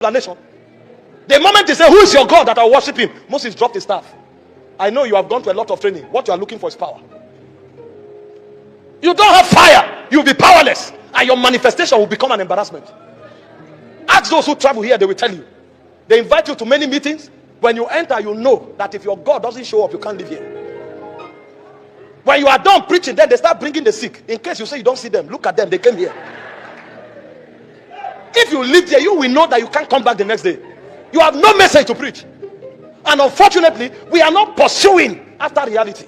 explanation. The moment he said, who is your God that I worship him? Moses dropped his staff. I know you have gone to a lot of training. What you are looking for is power. You don't have fire, you'll be powerless, and your manifestation will become an embarrassment. Ask those who travel here, they will tell you. They invite you to many meetings. When you enter, you know that if your God doesn't show up, you can't live here. When you are done preaching, then they start bringing the sick. In case you say you don't see them, look at them, they came here. If you live there, you will know that you can't come back the next day. You have no message to preach. And unfortunately, we are not pursuing after reality.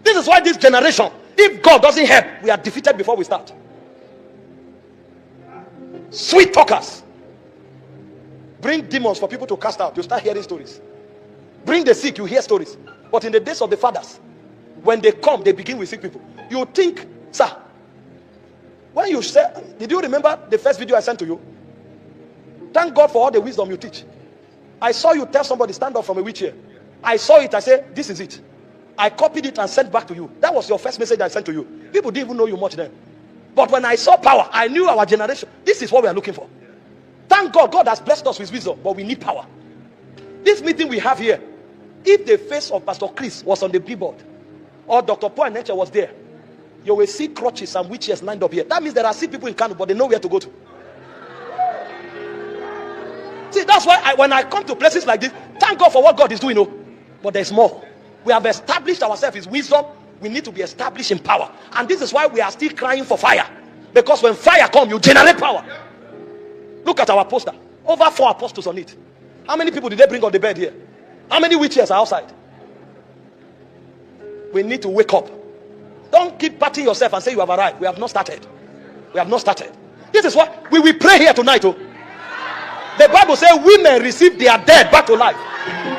This is why this generation, if God doesn't help, we are defeated before we start. Sweet talkers. Bring demons for people to cast out. You start hearing stories. Bring the sick, you hear stories. But in the days of the fathers, when they come, they begin with sick people. You think, sir, when you say, did you remember the first video I sent to you? Thank God for all the wisdom you teach. I saw you tell somebody stand up from a wheelchair. I saw it, I said, this is it. I copied it and sent back to you. That was your first message I sent to you. People didn't even know you much then. But when I saw power, I knew our generation. This is what we are looking for. Thank God, God has blessed us with wisdom, but we need power. This meeting we have here, if the face of Pastor Chris was on the billboard, or Dr. Paul Nature was there, you will see crutches and wheelchairs lined up here. That means there are sick people in Kano, but they know where to go to. See, that's why when I come to places like this, thank God for what God is doing. But there's more. We have established ourselves in wisdom. We need to be established in power. And this is why we are still crying for fire. Because when fire comes, you generate power. Look at our poster. Over 4 apostles on it. How many people did they bring on the bed here? How many wheelchairs are outside? We need to wake up. Don't keep patting yourself and say you have arrived. We have not started. We have not started. This is what we will pray here tonight. The Bible says women receive their dead back to life.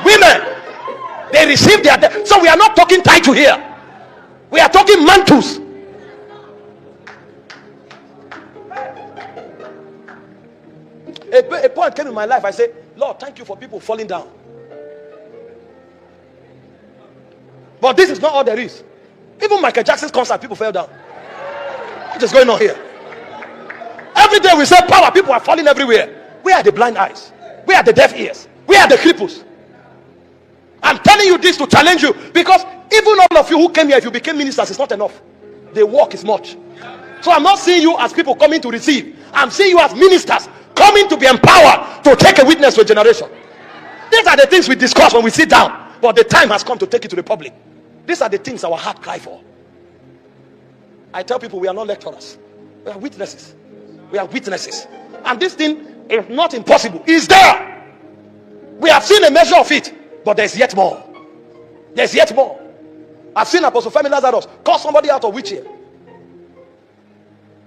Women, they receive their dead. So we are not talking title here. We are talking mantles. A point came in my life. I said, Lord, thank you for people falling down. But this is not all there is. Even Michael Jackson's concert, people fell down. What is going on here? Every day we say power, people are falling everywhere. Where are the blind eyes? Where are the deaf ears? Where are the cripples? I'm telling you this to challenge you, because even all of you who came here, if you became ministers, it's not enough. The work is much. So I'm not seeing you as people coming to receive. I'm seeing you as ministers coming to be empowered to take a witness to a generation. These are the things we discuss when we sit down, but the time has come to take it to the public. These are the things our heart cry for. I tell people we are not lecturers. We are witnesses. We are witnesses. And this thing is not impossible. It's there. We have seen a measure of it, but there's yet more. There's yet more. I've seen Apostle Femi Lazarus call somebody out of wheelchair.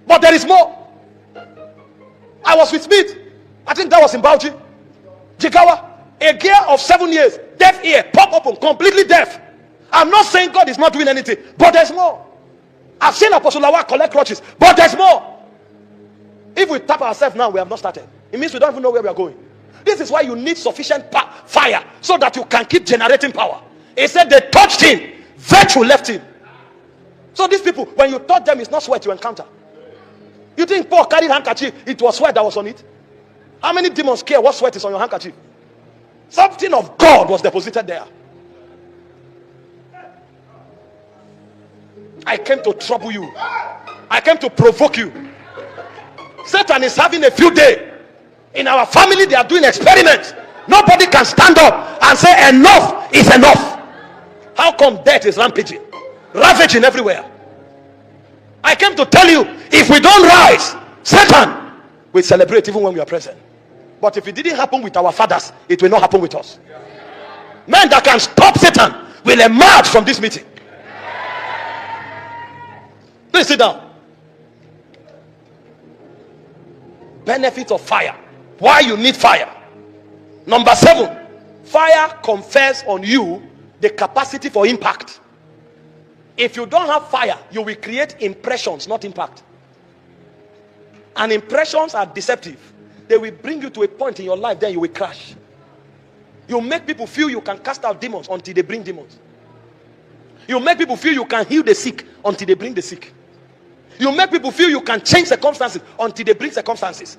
But there is more. I was with Smith. I think that was in Bauchi. Jigawa. A girl of 7 years, deaf ear, pop open, completely deaf. I'm not saying God is not doing anything, but there's more. I've seen Apostle Lawa collect crutches, but there's more. If we tap ourselves now, we have not started. It means we don't even know where we are going. This is why you need sufficient fire so that you can keep generating power. He said they touched him, virtue left him. So these people, when you touch them, it's not sweat you encounter. You think Paul carried handkerchief, it was sweat that was on it? How many demons care what sweat is on your handkerchief? Something of God was deposited there. I came to trouble you. I came to provoke you. Satan is having a field day. In our family, they are doing experiments. Nobody can stand up and say enough is enough. How come death is rampaging, ravaging everywhere? I came to tell you, if we don't rise, Satan will celebrate even when we are present. But if it didn't happen with our fathers, it will not happen with us. Men that can stop Satan will emerge from this meeting. Please sit down. Benefits of fire. Why you need fire. Number 7, fire confers on you the capacity for impact. If you don't have fire, you will create impressions, not impact. And impressions are deceptive. They will bring you to a point in your life, then you will crash. You make people feel you can cast out demons until they bring demons. You make people feel you can heal the sick until they bring the sick. You make people feel you can change circumstances until they bring circumstances.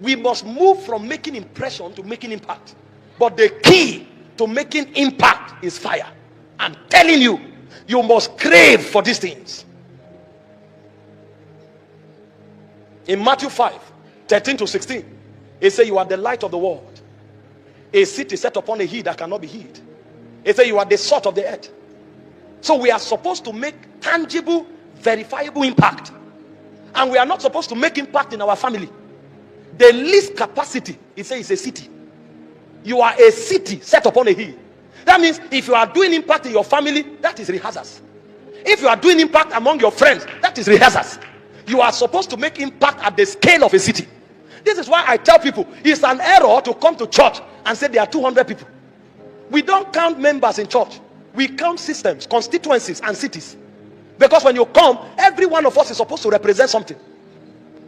We must move from making impression to making impact. But the key to making impact is fire. I'm telling you, you must crave for these things. In Matthew 5:13-16, it says, you are the light of the world. A city set upon a hill that cannot be hid. It says, you are the salt of the earth. So we are supposed to make tangible, verifiable impact. And we are not supposed to make impact in our family. The least capacity, it says, is a city. You are a city set upon a hill. That means if you are doing impact in your family, that is rehearsals. If you are doing impact among your friends, that is rehearsals. You are supposed to make impact at the scale of a city. This is why I tell people, it's an error to come to church and say there are 200 people. We don't count members in church. We count systems, constituencies, and cities. Because when you come, every one of us is supposed to represent something.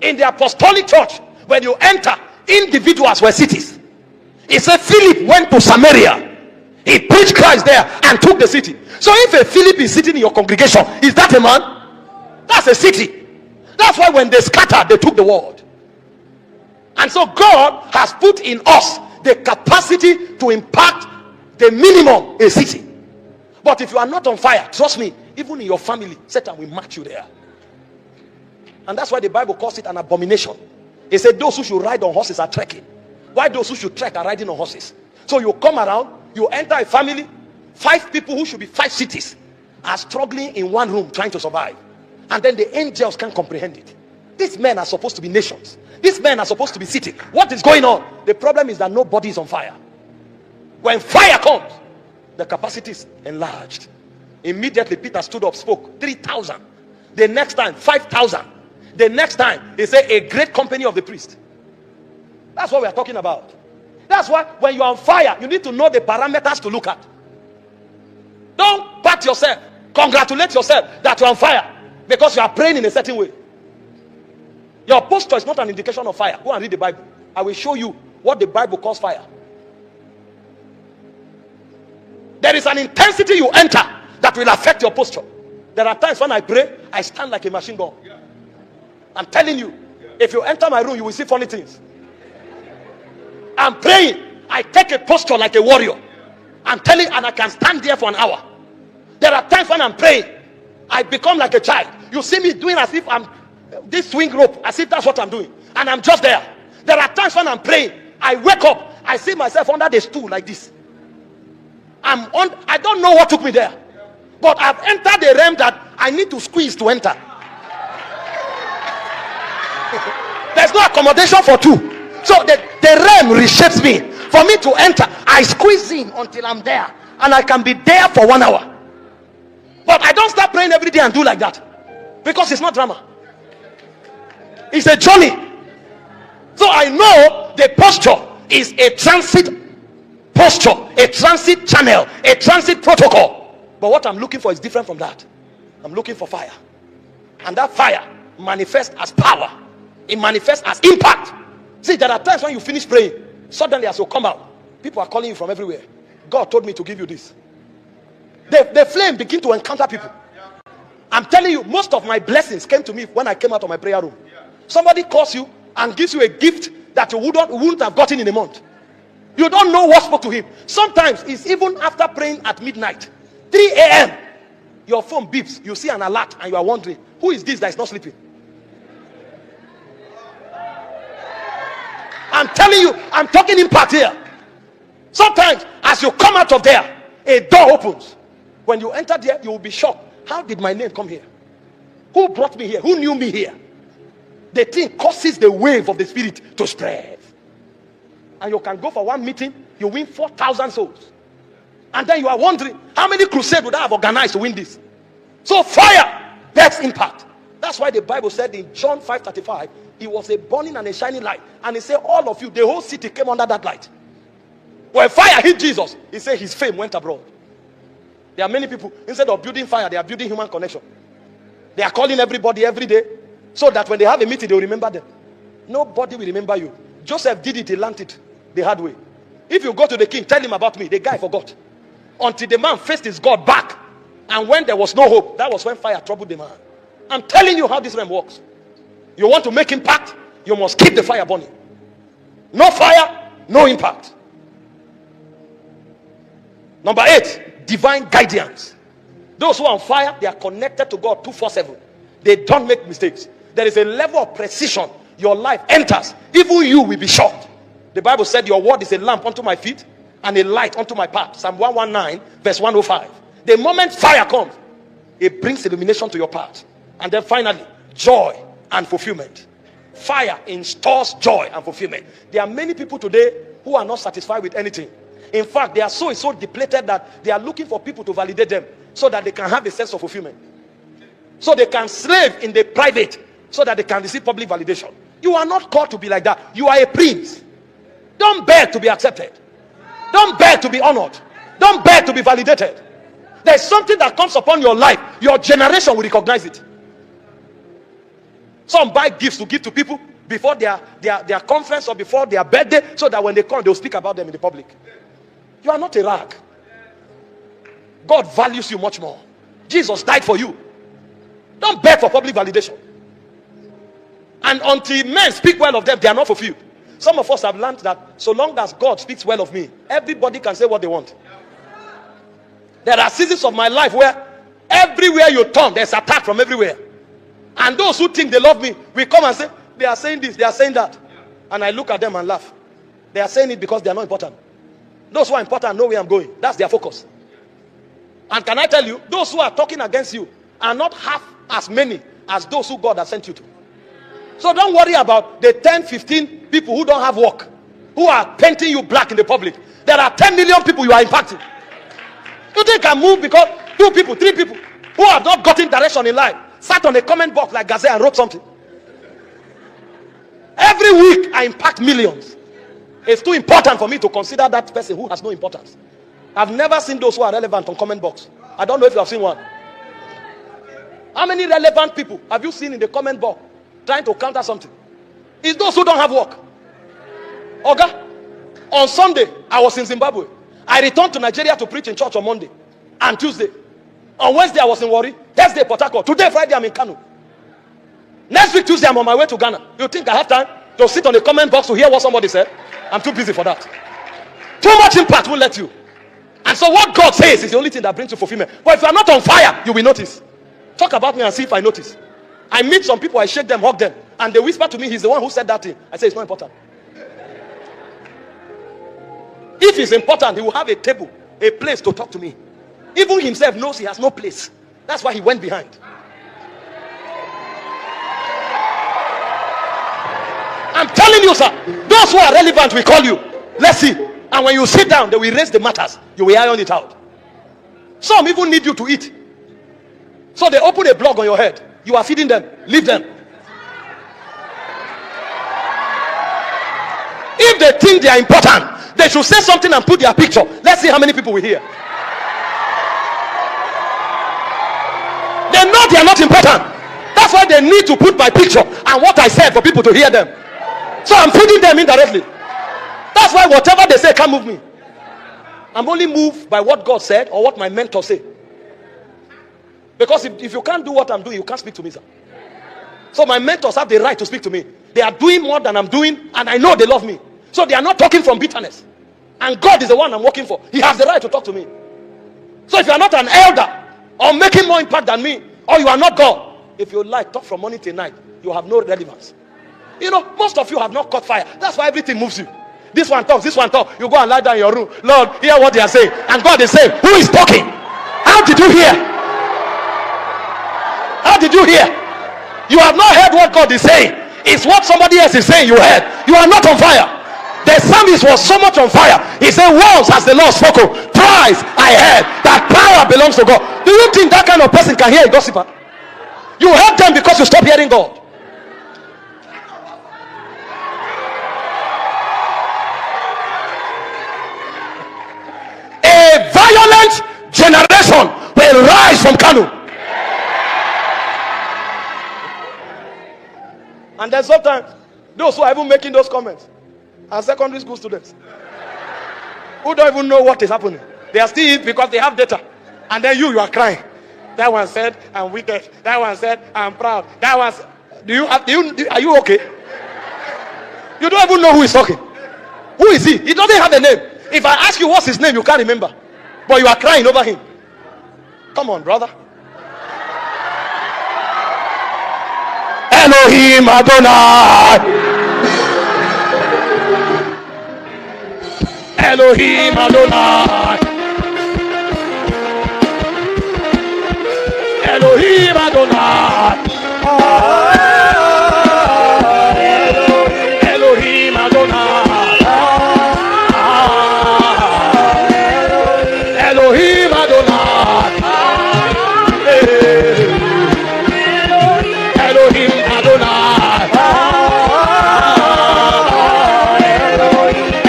In the Apostolic church, when you enter, individuals were cities. It said Philip went to Samaria. He preached Christ there and took the city. So if a Philip is sitting in your congregation, is that a man? That's a city. That's why when they scattered, they took the world. And so God has put in us the capacity to impact the minimum a city. But if you are not on fire, trust me, even in your family, Satan will match you there. And that's why the Bible calls it an abomination. It said those who should ride on horses are trekking. Why those who should trek are riding on horses? So you come around, you enter a family, 5 people who should be 5 cities are struggling in one room trying to survive. And then the angels can't comprehend it. These men are supposed to be nations. These men are supposed to be cities. What is going on? The problem is that nobody is on fire. When fire comes, the capacity is enlarged. Immediately Peter stood up, spoke. 3,000. The next time, 5,000. The next time, they say a great company of the priests. That's what we are talking about. That's why when you are on fire, you need to know the parameters to look at. Don't pat yourself, congratulate yourself that you are on fire because you are praying in a certain way. Your posture is not an indication of fire. Go and read the Bible. I will show you what the Bible calls fire. There is an intensity you enter that will affect your posture. There are times when I pray, I stand like a machine gun. I'm telling you, if you enter my room, you will see funny things. I'm praying, I take a posture like a warrior. I'm telling, and I can stand there for an hour. There are times when I'm praying, I become like a child. You see me doing as if I'm this swing rope, as if that's what I'm doing, and I'm just there. There are times when I'm praying, I wake up, I see myself under the stool like this. I don't know what took me there, but I've entered the realm that I need to squeeze to enter. There's no accommodation for 2. So the realm reshapes me. For me to enter, I squeeze in until I'm there, and I can be there for 1 hour. But I don't start praying every day and do like that, because it's not drama. It's a journey. So I know the posture is a transit posture, a transit channel, a transit protocol. But what I'm looking for is different from that. I'm looking for fire. And that fire manifests as power. It manifests as impact. See, there are times when you finish praying, suddenly as you come out, people are calling you from everywhere. God told me to give you this. The flame begin to encounter people. I'm telling you, most of my blessings came to me when I came out of my prayer room. Somebody calls you and gives you a gift that you wouldn't have gotten in a month. You don't know what spoke to him. Sometimes it's even after praying at midnight, 3 a.m. Your phone beeps, you see an alert, and you are wondering, who is this that is not sleeping? I'm telling you, I'm talking impact here. Sometimes as you come out of there, a door opens. When you enter there, you will be shocked. How did my name come here? Who brought me here? Who knew me here? The thing causes the wave of the spirit to spread. And you can go for one meeting, you win 4,000 souls. And then you are wondering, how many crusades would I have organized to win this? So fire, that's impact. That's why the Bible said in John 5:35, it was a burning and a shining light. And it said all of you, the whole city came under that light. When fire hit Jesus, he said his fame went abroad. There are many people, instead of building fire, they are building human connection. They are calling everybody every day, so that when they have a meeting, they will remember them. Nobody will remember you. Joseph did it, he learned it the hard way. If you go to the king, tell him about me, the guy forgot. Until the man faced his God back. And when there was no hope, that was when fire troubled the man. I'm telling you how this realm works. You want to make impact, you must keep the fire burning. No fire, no impact. Number 8, divine guidance. Those who are on fire, they are connected to God 24/7. They don't make mistakes. There is a level of precision your life enters. Even you will be shocked. The Bible said your word is a lamp unto my feet and a light unto my path. Psalm 119 verse 105. The moment fire comes, it brings illumination to your path. And then finally, joy and fulfillment. Fire instaurs joy and fulfillment. There are many people today who are not satisfied with anything. In fact, they are so depleted that they are looking for people to validate them so that they can have a sense of fulfillment. So they can slave in the private so that they can receive public validation. You are not called to be like that. You are a prince. Don't beg to be accepted. Don't beg to be honored. Don't beg to be validated. There's something that comes upon your life. Your generation will recognize it. Some buy gifts to give to people before their conference or before their birthday, so that when they come, they'll speak about them in the public. You are not a rag. God values you much more. Jesus died for you. Don't beg for public validation. And until men speak well of them, they are not fulfilled. Some of us have learned that so long as God speaks well of me, everybody can say what they want. There are seasons of my life where everywhere you turn, there's attack from everywhere. And those who think they love me will come and say, they are saying this, they are saying that. And I look at them and laugh. They are saying it because they are not important. Those who are important know where I'm going. That's their focus. And can I tell you, those who are talking against you are not half as many as those who God has sent you to. So don't worry about the 10, 15 people who don't have work, who are painting you black in the public. There are 10 million people you are impacting. You think I move because 2 people, 3 people who have not gotten direction in life sat on a comment box like Gazette and wrote something? Every week I impact millions. It's too important for me to consider that person who has no importance. I've never seen those who are relevant on comment box. I don't know if you have seen one. How many relevant people have you seen in the comment box trying to counter something? It's those who don't have work. Okay? On Sunday, I was in Zimbabwe. I returned to Nigeria to preach in church on Monday and Tuesday. On Wednesday, I was in Warri. Thursday, Port Harcourt. Today, Friday, I'm in Kano. Next week, Tuesday, I'm on my way to Ghana. You think I have time to sit on the comment box to hear what somebody said? I'm too busy for that. Too much impact won't let you. And so what God says is the only thing that brings you fulfillment. But if you are not on fire, you will notice. Talk about me and see if I notice. I meet some people, I shake them, hug them, and they whisper to me, he's the one who said that thing. I say, it's not important. If it's important, he will have a table, a place to talk to me. Even himself knows he has no place. That's why he went behind. I'm telling you, sir, those who are relevant will call you. Let's see. And when you sit down, they will raise the matters. You will iron it out. Some even need you to eat. So they open a blog on your head. You are feeding them. Leave them. If they think they are important, they should say something and put their picture. Let's see how many people will hear. They know they are not important. That's why they need to put my picture and what I said for people to hear them. So I'm feeding them indirectly. That's why whatever they say can't move me. I'm only moved by what God said or what my mentor said. Because if you can't do what I'm doing, you can't speak to me, sir. So my mentors have the right to speak to me. They are doing more than I'm doing, and I know they love me. So they are not talking from bitterness. And God is the one I'm working for. He has the right to talk to me. So if you are not an elder or making more impact than me, or you are not God, if you like, talk from morning till night, you have no relevance. You know, most of you have not caught fire. That's why everything moves you. This one talks, this one talks. You go and lie down in your room. Lord, hear what they are saying. And God is saying, who is talking? How did you hear? How did you hear? You have not heard what God is saying. It's what somebody else is saying you heard. You are not on fire. The psalmist was so much on fire. He said, once has the Lord spoken, twice I heard that power belongs to God. Do you think that kind of person can hear a gossiper? You heard them because you stopped hearing God. A violent generation will rise from Kanu. And then sometimes those who are even making those comments are secondary school students who don't even know what is happening. They are still because they have data. And then you are crying. That one said I'm wicked. That one said I'm proud. That one said, are you okay? You don't even know who is talking. Who is he? He doesn't have a name. If I ask you what's his name, you can't remember. But you are crying over him. Come on, brother. Elohim Adonai. Elohim Adonai. Elohim Adonai. Elohim Adonai. Elohim Adonai. Elohim Adonai.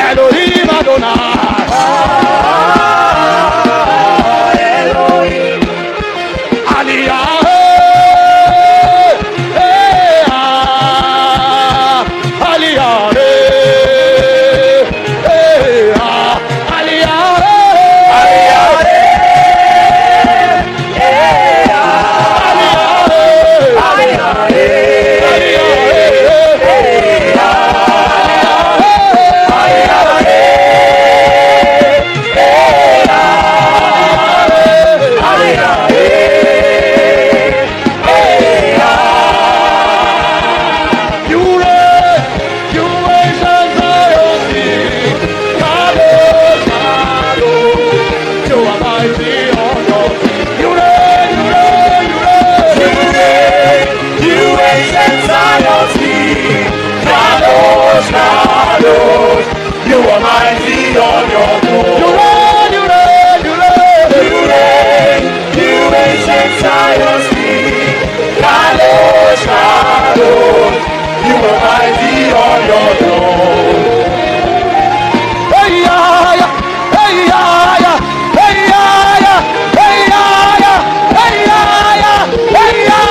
Elohim Adonai. Aliyah. You are mighty on your throne. You reign, you ancient Zion's King. Kadosh, Kadosh, you are mighty on your throne. Hey ya, hey ya, hey ya, hey ya, hey ya, hey ya, hey ya, hey ya.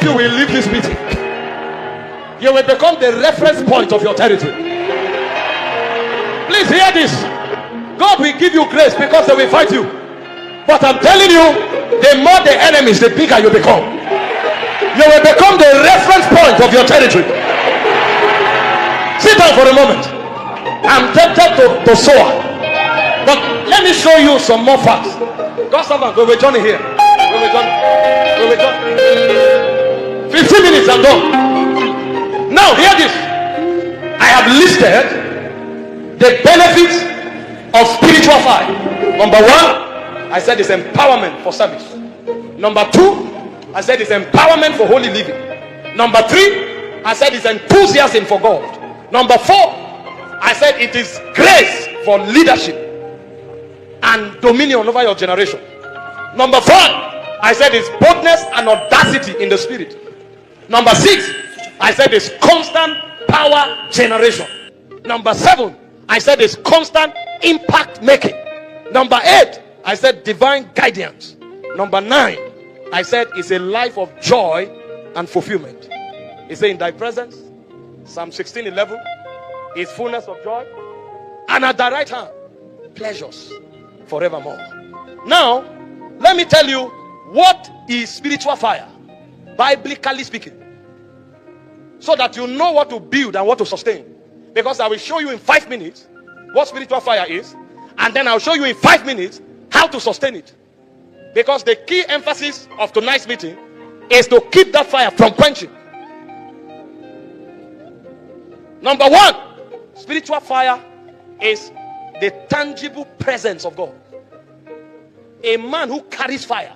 You will leave this meeting. You will become the reference point of your territory. Please hear this. God will give you grace because they will fight you. But I'm telling you, the more the enemies, the bigger you become. You will become the reference point of your territory. Sit down for a moment. I'm tempted to soar. But let me show you some more facts. God's servant, we will journey here. We will journey. 15 minutes and done. Now hear this. I have listed the benefits of spiritual fire. Number 1, I said it's empowerment for service. Number 2, I said it's empowerment for holy living. Number 3, I said it's enthusiasm for God. Number 4, I said it is grace for leadership and dominion over your generation. Number 5, I said it's boldness and audacity in the spirit. Number 6, I said it's constant power generation. Number 7, I said it's constant impact making. Number 8, I said divine guidance. Number 9, I said it's a life of joy and fulfillment. He said, in thy presence, Psalm 16:11, is fullness of joy, and at thy right hand, pleasures forevermore. Now, let me tell you what is spiritual fire, biblically speaking, so that you know what to build and what to sustain. Because I will show you in 5 minutes what spiritual fire is, And then I'll show you in 5 minutes how to sustain it. Because the key emphasis of tonight's meeting is to keep that fire from quenching. Number one, spiritual fire is the tangible presence of God. A man who carries fire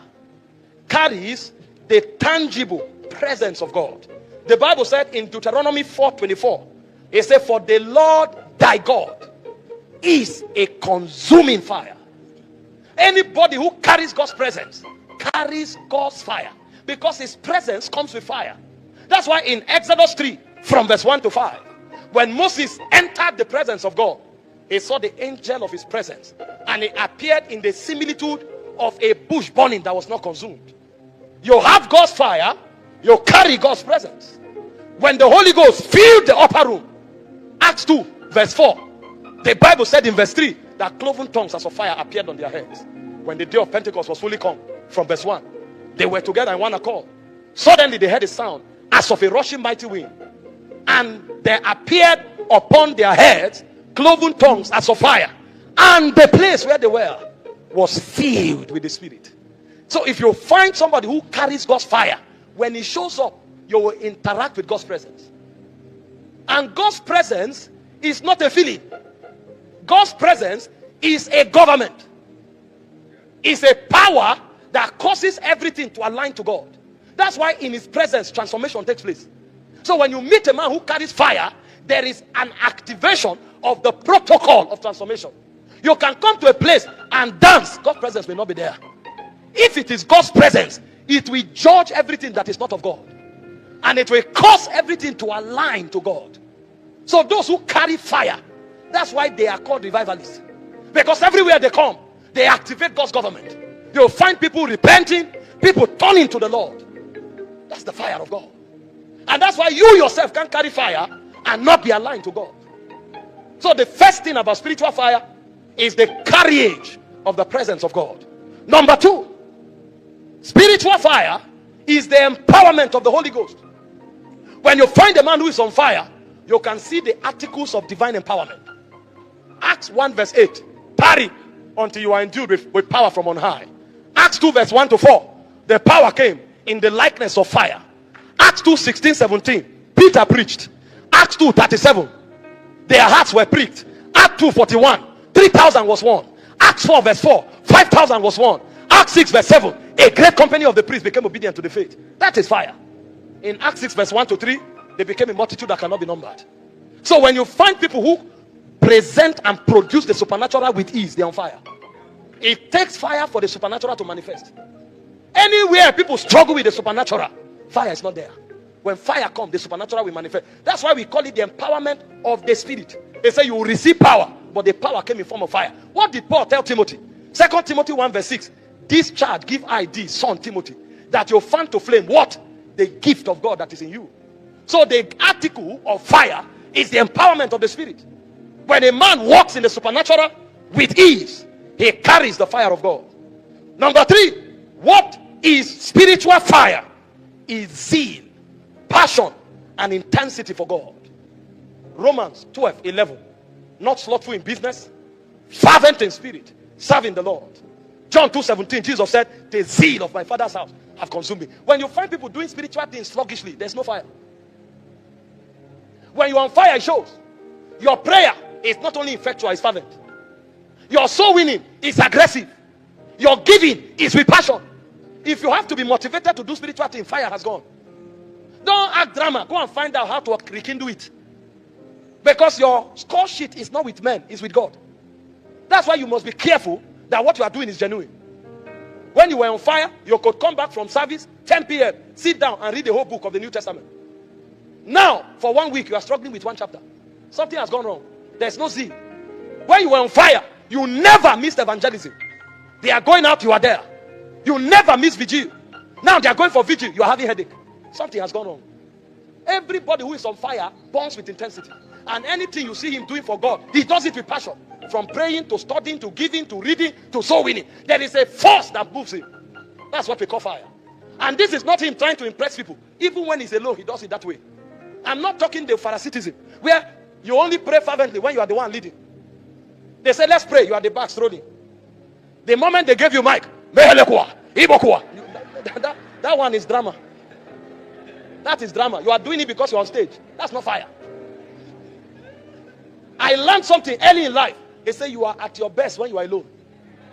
carries the tangible presence of God. The Bible said in Deuteronomy 4:24, it said, for the Lord thy God is a consuming fire. Anybody who carries God's presence carries God's fire, because his presence comes with fire. That's why in Exodus 3 from verse 1 to 5, when Moses entered the presence of God, he saw the angel of his presence, and it appeared in the similitude of a bush burning that was not consumed. You have God's fire, you carry God's presence. When the Holy Ghost filled the upper room, Acts 2 verse 4, the Bible said in verse 3 that cloven tongues as of fire appeared on their heads. When the day of Pentecost was fully come, from verse 1, they were together in one accord. Suddenly they heard a sound as of a rushing mighty wind, and there appeared upon their heads cloven tongues as of fire, and the place where they were was filled with the Spirit. So if you find somebody who carries God's fire, when he shows up, you will interact with God's presence. And God's presence is not a feeling. God's presence is a government. It's a power that causes everything to align to God. That's why in his presence transformation takes place. So when you meet a man who carries fire, there is an activation of the protocol of transformation. You can come to a place and dance, God's presence may not be there. If it is God's presence, it will judge everything that is not of God, and it will cause everything to align to God. So those who carry fire, that's why they are called revivalists, because everywhere they come, they activate God's government. You'll find people repenting, people turning to the Lord. That's the fire of God. And that's why you yourself can carry fire and not be aligned to God. So the first thing about spiritual fire is the carriage of the presence of God. Number two, spiritual fire is the empowerment of the Holy Ghost. When you find a man who is on fire, you can see the articles of divine empowerment. Acts 1 verse 8, tarry until you are endued with power from on high. Acts 2 verse 1 to 4, the power came in the likeness of fire. Acts 2 16 17, Peter preached. Acts 2 37, their hearts were pricked. Acts 2 41, 3,000 was won. Acts 4 verse 4, 5,000 was won. Acts 6 verse 7, a great company of the priests became obedient to the faith. That is fire. In Acts 6 verse 1 to 3, they became a multitude that cannot be numbered. So when you find people who present and produce the supernatural with ease, they're on fire. It takes fire for the supernatural to manifest. Anywhere people struggle with the supernatural, fire is not there. When fire comes, the supernatural will manifest. That's why we call it the empowerment of the Spirit. They say you will receive power, but the power came in form of fire. What did Paul tell Timothy? 2 Timothy 1 verse 6, this charge give I thee, son Timothy, that you fan to flame what? The gift of God that is in you. So the article of fire is the empowerment of the Spirit. When a man walks in the supernatural with ease, he carries the fire of God. Number three, what is spiritual fire? Is zeal, passion, and intensity for God. Romans 12:11, not slothful in business, fervent in spirit, serving the Lord. John 2:17, Jesus said, the zeal of my Father's house have consumed me. When you find people doing spiritual things sluggishly, there's no fire. When you're on fire, it shows. Your prayer is not only effectual, it's fervent. Your soul winning is aggressive. Your giving is with passion. If you have to be motivated to do spiritual things, fire has gone. Don't act drama. Go and find out how to rekindle it. Because your score sheet is not with men, it's with God. That's why you must be careful that what you are doing is genuine. When you were on fire, you could come back from service 10 p.m., sit down and read the whole book of the New Testament. Now, for 1 week, you are struggling with one chapter. Something has gone wrong. There's no zeal. When you were on fire, you never missed evangelism. They are going out, you are there. You never miss vigil. Now they are going for vigil, you are having headache. Something has gone wrong. Everybody who is on fire burns with intensity. And anything you see him doing for God, he does it with passion. From praying to studying to giving to reading to soul winning. There is a force that moves him. That's what we call fire. And this is not him trying to impress people. Even when he's alone, he does it that way. I'm not talking the Pharisaicism, where you only pray fervently when you are the one leading. They said, let's pray. You are the back strolling. The moment they gave you mic, that one is drama. That is drama. You are doing it because you're on stage. That's not fire. I learned something early in life. They say you are at your best when you are alone.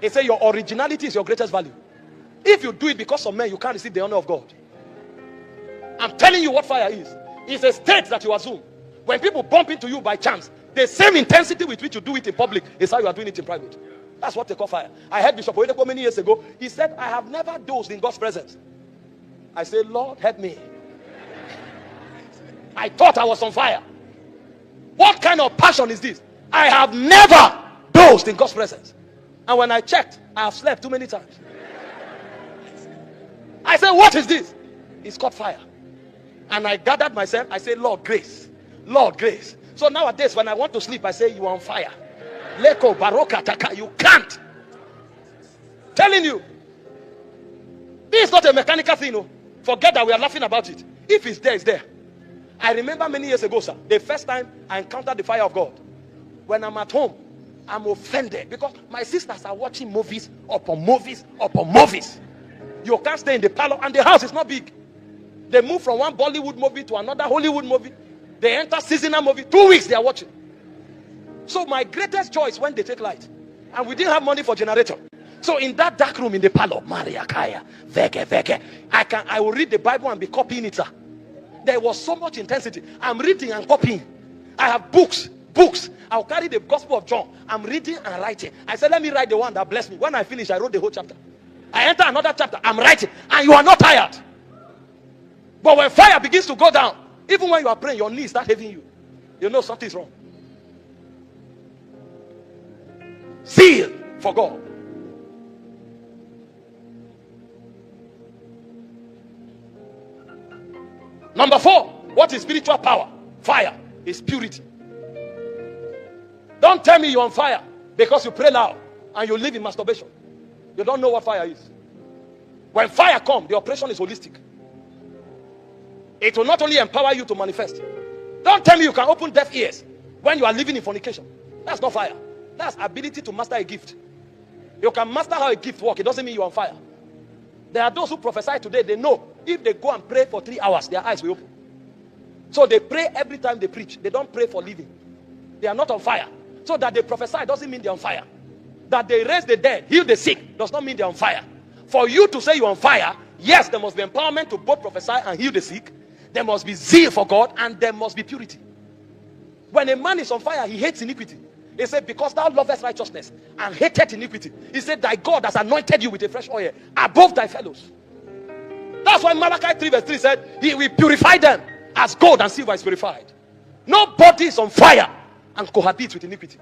They say your originality is your greatest value. If you do it because of men, you can't receive the honor of God. I'm telling you what fire is. It's a state that you assume. When people bump into you by chance, the same intensity with which you do it in public is how you are doing it in private. That's what they call fire. I heard Bishop Orokpo many years ago. He said, I have never dozed in God's presence. I said, Lord, help me. I thought I was on fire. What kind of passion is this? I have never dozed in God's presence. And when I checked, I have slept too many times. I said, what is this? It's called fire. And I gathered myself. I said, Lord, grace. Lord, grace. So nowadays, when I want to sleep, I say, you are on fire. Leko baroka taka. You can't. Telling you. This is not a mechanical thing. No. Forget that we are laughing about it. If it's there, it's there. I remember many years ago, sir, the first time I encountered the fire of God. When I'm at home, I'm offended because my sisters are watching movies upon movies upon movies. You can't stay in the parlor, and the house is not big. They move from one Bollywood movie to another Hollywood movie. They enter seasonal movie. 2 weeks they are watching. So my greatest joy is when they take light. And we didn't have money for generator. So in that dark room in the parlor, Maria Kaya, veke, I will read the Bible and be copying it, sir. There was so much intensity. I'm reading and copying. I have books. I'll carry the Gospel of John. I'm reading and writing. I said, let me write the one that blessed me. When I finish, I wrote the whole chapter. I enter another chapter. I'm writing. And you are not tired. But when fire begins to go down, even when you are praying, your knees start hitting you. You know something's wrong. Zeal for God. Number 4, what is spiritual power? Fire is purity. Don't tell me you're on fire because you pray loud and you live in masturbation. You don't know what fire is. When fire comes, the operation is holistic. It will not only empower you to manifest. Don't tell me you can open deaf ears when you are living in fornication. That's not fire. That's ability to master a gift. You can master how a gift works. It doesn't mean you're on fire. There are those who prophesy today. They know if they go and pray for 3 hours, their eyes will open. So they pray every time they preach. They don't pray for living. They are not on fire. So that they prophesy doesn't mean they're on fire. That they raise the dead, heal the sick, does not mean they're on fire. For you to say you're on fire, yes, there must be empowerment to both prophesy and heal the sick. There must be zeal for God, and there must be purity. When a man is on fire, he hates iniquity. He said, because thou lovest righteousness and hated iniquity. He said, thy God has anointed you with a fresh oil above thy fellows. That's why Malachi 3 verse 3 said, he will purify them as gold and silver is purified. Nobody is on fire and cohabits with iniquity.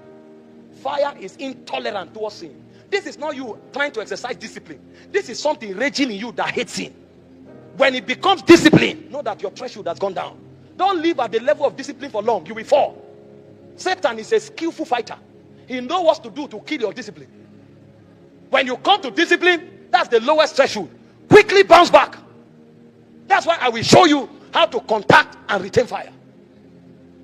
Fire is intolerant towards sin. This is not you trying to exercise discipline. This is something raging in you that hates sin. When it becomes discipline, know that your threshold has gone down. Don't live at the level of discipline for long. You will fall. Satan is a skillful fighter. He knows what to do to kill your discipline. When you come to discipline, that's the lowest threshold. Quickly bounce back. That's why I will show you how to contact and retain fire.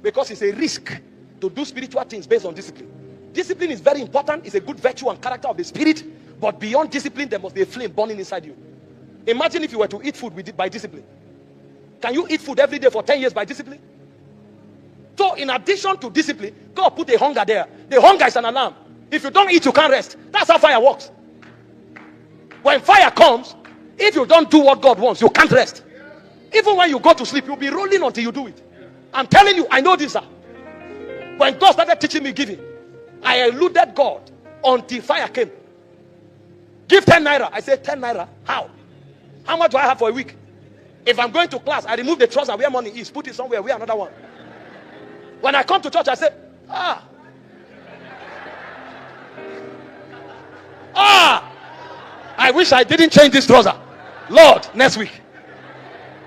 Because it's a risk to do spiritual things based on discipline. Discipline is very important. It's a good virtue and character of the spirit. But beyond discipline, there must be a flame burning inside you. Imagine if you were to eat food by discipline. Can you eat food every day for 10 years by discipline? So in addition to discipline, God put a hunger there. The hunger is an alarm. If you don't eat, you can't rest. That's how fire works. When fire comes, if you don't do what God wants, you can't rest. Even when you go to sleep, you'll be rolling until you do it. I'm telling you, I know this, sir. When God started teaching me giving, I eluded God until fire came. Give 10 naira. I said, 10 naira? How? How much do I have for a week? If I'm going to class, I remove the trouser where money is, put it somewhere, wear another one. When I come to church, I say, I wish I didn't change this trouser. Lord, next week.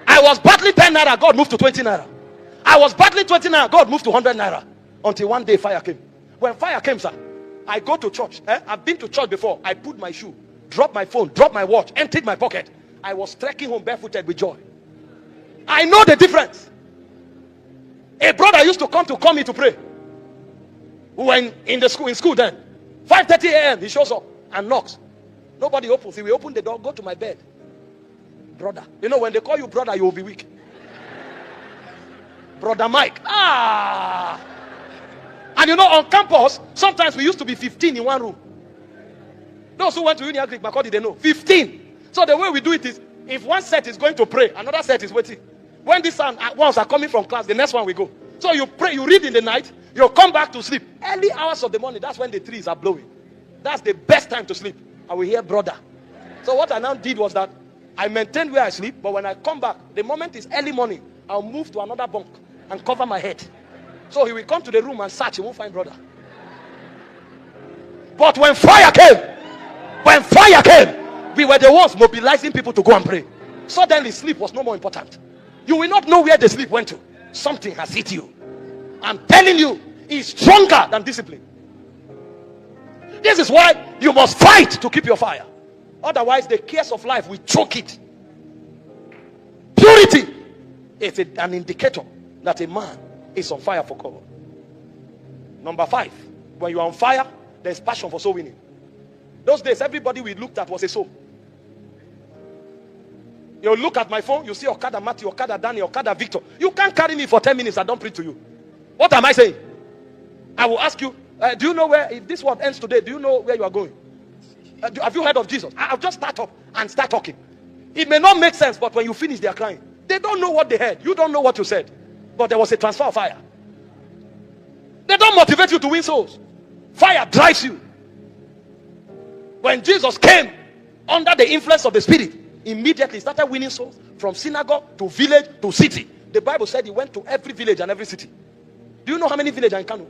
I was battling 10 naira, God moved to 20 naira. I was battling 20 naira, God moved to 100 naira. Until one day fire came. When fire came, sir, I go to church. I've been to church before. I put my shoe, dropped my phone, dropped my watch, emptied my pocket. I was trekking home barefooted with joy. I know the difference. A brother used to come me to pray. When in school then, 5:30 a.m. he shows up and knocks. Nobody opens. He will open the door, go to my bed. Brother. You know, when they call you brother, you will be weak. Brother Mike. Ah! And you know, on campus, sometimes we used to be 15 in one room. Those who went to Union Greek, how did they know? 15. So the way we do it is, if one set is going to pray, another set is waiting. When these ones are coming from class, the next one will go. So you pray, you read in the night, you come back to sleep. Early hours of the morning, that's when the trees are blowing. That's the best time to sleep. I will hear brother. So what I now did was that I maintained where I sleep, but when I come back, the moment it's early morning, I'll move to another bunk and cover my head. So he will come to the room and search, he won't find brother. But when fire came, we were the ones mobilizing people to go and pray. Suddenly sleep was no more important. You will not know where the sleep went to. Something has hit you. I'm telling you, it's stronger than discipline. This is why you must fight to keep your fire. Otherwise, the cares of life will choke it. Purity is an indicator that a man is on fire for God. Number 5, when you are on fire, there's passion for soul winning. Those days, everybody we looked at was a soul. You look at my phone, you see Okada Matthew, Okada Danny, Okada Victor. You can't carry me for 10 minutes, I don't preach to you. What am I saying? I will ask you, do you know where, if this word ends today, do you know where you are going? Have you heard of Jesus? I'll just start up and start talking. It may not make sense, but when you finish, they are crying. They don't know what they heard. You don't know what you said. But there was a transfer of fire. They don't motivate you to win souls. Fire drives you. When Jesus came under the influence of the Spirit, immediately started winning souls from synagogue to village to city. The Bible said he went to every village and every city. Do you know how many villages are in Kano?